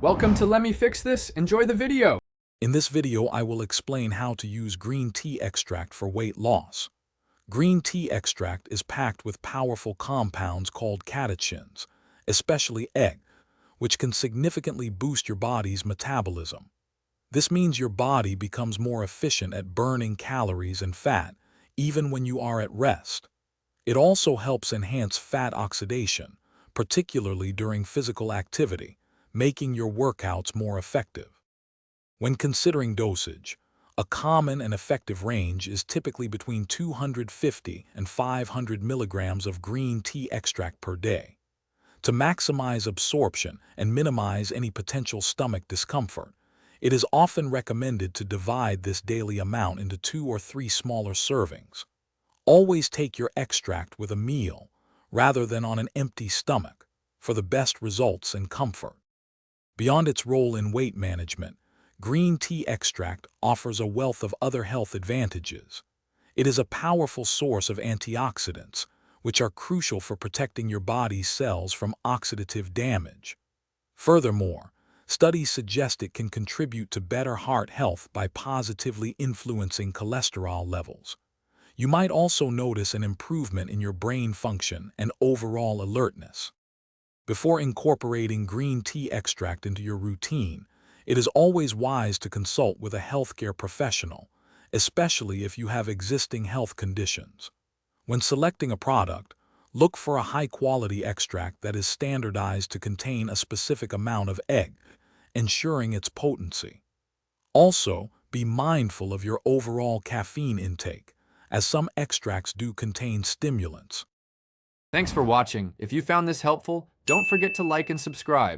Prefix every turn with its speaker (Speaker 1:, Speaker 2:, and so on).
Speaker 1: Welcome to Let Me Fix This. Enjoy the video.
Speaker 2: In this video, I will explain how to use green tea extract for weight loss. Green tea extract is packed with powerful compounds called catechins, especially egg, which can significantly boost your body's metabolism. This means your body becomes more efficient at burning calories and fat, even when you are at rest. It also helps enhance fat oxidation, particularly during physical activity, making your workouts more effective. When considering dosage, a common and effective range is typically between 250 and 500 milligrams of green tea extract per day. To maximize absorption and minimize any potential stomach discomfort, it is often recommended to divide this daily amount into 2 or 3 smaller servings. Always take your extract with a meal, rather than on an empty stomach, for the best results and comfort. Beyond its role in weight management, green tea extract offers a wealth of other health advantages. It is a powerful source of antioxidants, which are crucial for protecting your body's cells from oxidative damage. Furthermore, studies suggest it can contribute to better heart health by positively influencing cholesterol levels. You might also notice an improvement in your brain function and overall alertness. Before incorporating green tea extract into your routine, it is always wise to consult with a healthcare professional, especially if you have existing health conditions. When selecting a product, look for a high-quality extract that is standardized to contain a specific amount of egg, ensuring its potency. Also, be mindful of your overall caffeine intake, as some extracts do contain stimulants.
Speaker 1: Thanks for watching. If you found this helpful, don't forget to like and subscribe.